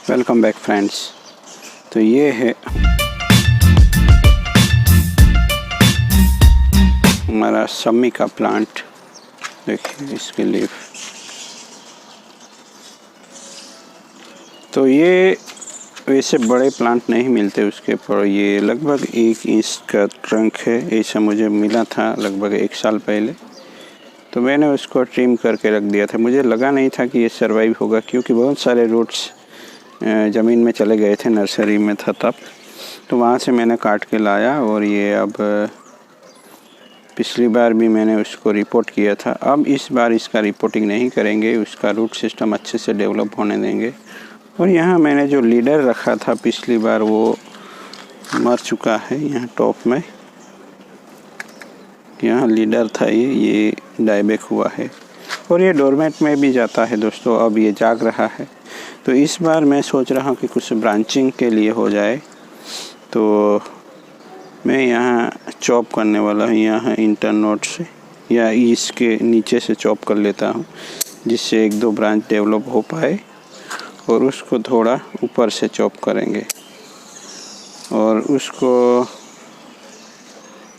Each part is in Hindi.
Welcome back friends. तो ये है हमारा शमी का प्लांट। देखिए इसके लीफ। तो ये वैसे बड़े प्लांट नहीं मिलते उसके, पर ये लगभग 1 इंच का ट्रंक है। ऐसा मुझे मिला था लगभग 1 साल पहले, तो मैंने उसको ट्रिम करके रख दिया था। मुझे लगा नहीं था कि ये सर्वाइव होगा, क्योंकि बहुत सारे रूट्स ज़मीन में चले गए थे, नर्सरी में था तब। तो वहाँ से मैंने काट के लाया, और ये अब पिछली बार भी मैंने उसको रिपोर्ट किया था। अब इस बार इसका रिपोर्टिंग नहीं करेंगे, उसका रूट सिस्टम अच्छे से डेवलप होने देंगे। और यहाँ मैंने जो लीडर रखा था पिछली बार, वो मर चुका है। यहाँ टॉप में यहाँ लीडर था, ये डायबैक हुआ है, और ये डोरमेट में भी जाता है दोस्तों। अब ये जाग रहा है, तो इस बार मैं सोच रहा हूँ कि कुछ ब्रांचिंग के लिए हो जाए। तो मैं यहाँ चॉप करने वाला हूँ, यहाँ इंटरनोड से या इसके नीचे से चॉप कर लेता हूँ, जिससे 1-2 ब्रांच डेवलप हो पाए। और उसको थोड़ा ऊपर से चॉप करेंगे, और उसको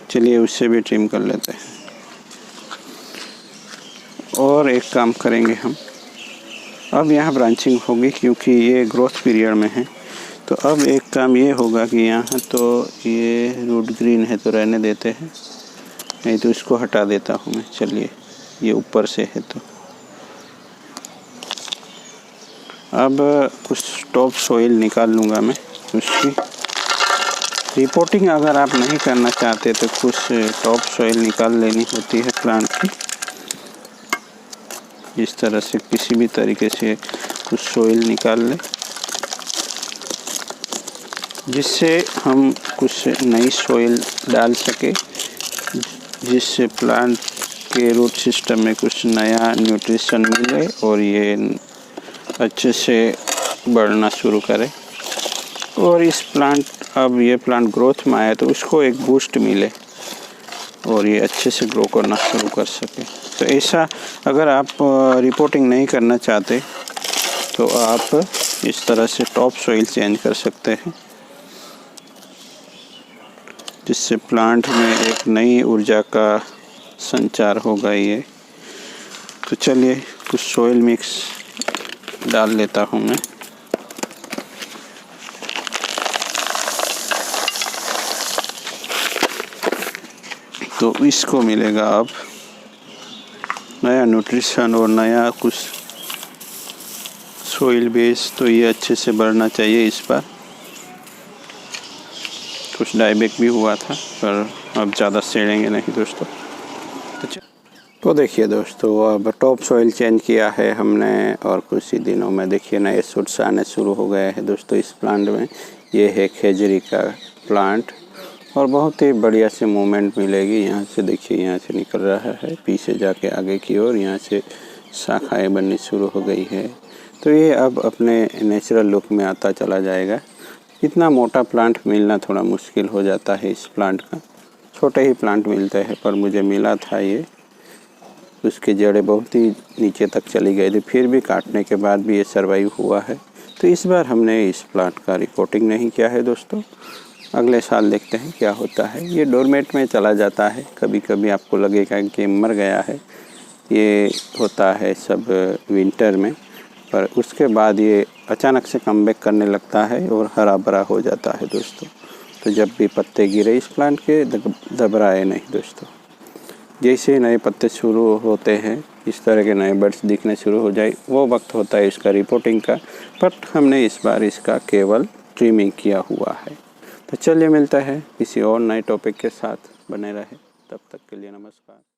चलिए उससे भी ट्रिम कर लेते हैं। और एक काम करेंगे हम, अब यहाँ ब्रांचिंग होगी क्योंकि ये ग्रोथ पीरियड में है। तो अब एक काम ये होगा कि यहाँ तो ये रूट ग्रीन है, तो रहने देते हैं, नहीं तो इसको हटा देता हूँ मैं। चलिए, ये ऊपर से है, तो अब कुछ टॉप सॉइल निकाल लूँगा मैं उसकी। रिपोर्टिंग अगर आप नहीं करना चाहते तो कुछ टॉप सॉइल निकाल लेनी होती है प्लांट की। इस तरह से किसी भी तरीके से कुछ सॉइल निकाल लें, जिससे हम कुछ नई सॉइल डाल सके, जिससे प्लांट के रूट सिस्टम में कुछ नया न्यूट्रिशन मिले और ये अच्छे से बढ़ना शुरू करे। और इस प्लांट, अब ये प्लांट ग्रोथ में आया तो उसको एक बूस्ट मिले और ये अच्छे से ग्रो करना शुरू कर सके। तो ऐसा अगर आप रिपोर्टिंग नहीं करना चाहते तो आप इस तरह से टॉप सॉइल चेंज कर सकते हैं, जिससे प्लांट में एक नई ऊर्जा का संचार होगा। ये तो चलिए कुछ सॉइल मिक्स डाल लेता हूँ मैं। तो इसको मिलेगा अब नया न्यूट्रिशन और नया कुछ सॉइल बेस। तो ये अच्छे से बढ़ना चाहिए। इस बार कुछ डायबैक भी हुआ था, पर अब ज़्यादा सेड़ेंगे नहीं दोस्तों। तो देखिए दोस्तों, अब टॉप सॉइल चेंज किया है हमने, और कुछ ही दिनों में देखिए नए शूट्स आने शुरू हो गए हैं दोस्तों इस प्लांट में। ये है खेजरी का प्लांट, और बहुत ही बढ़िया से मूवमेंट मिलेगी। यहाँ से देखिए, यहाँ से निकल रहा है पीछे जाके आगे की ओर, यहाँ से शाखाएं बननी शुरू हो गई है। तो ये अब अपने नेचुरल लुक में आता चला जाएगा। इतना मोटा प्लांट मिलना थोड़ा मुश्किल हो जाता है इस प्लांट का। छोटे ही प्लांट मिलते हैं, पर मुझे मिला था ये। उसके जड़ें बहुत ही नीचे तक चली गई थी, फिर भी काटने के बाद भी ये सर्वाइव हुआ है। तो इस बार हमने इस प्लांट का रिपोर्टिंग नहीं किया है दोस्तों। अगले साल देखते हैं क्या होता है। ये डोरमेट में चला जाता है, कभी कभी आपको लगेगा कि मर गया है। ये होता है सब विंटर में, पर उसके बाद ये अचानक से कमबैक करने लगता है और हरा भरा हो जाता है दोस्तों। तो जब भी पत्ते गिरे इस प्लांट के, घबराए नहीं दोस्तों। जैसे नए पत्ते शुरू होते हैं, इस तरह के नए बर्ड्स दिखने शुरू हो जाए, वो वक्त होता है इसका रिपोर्टिंग का। बट हमने इस बार इसका केवल ट्रिमिंग किया हुआ है। तो चलिए मिलता है किसी और नए टॉपिक के साथ। बने रहे, तब तक के लिए नमस्कार।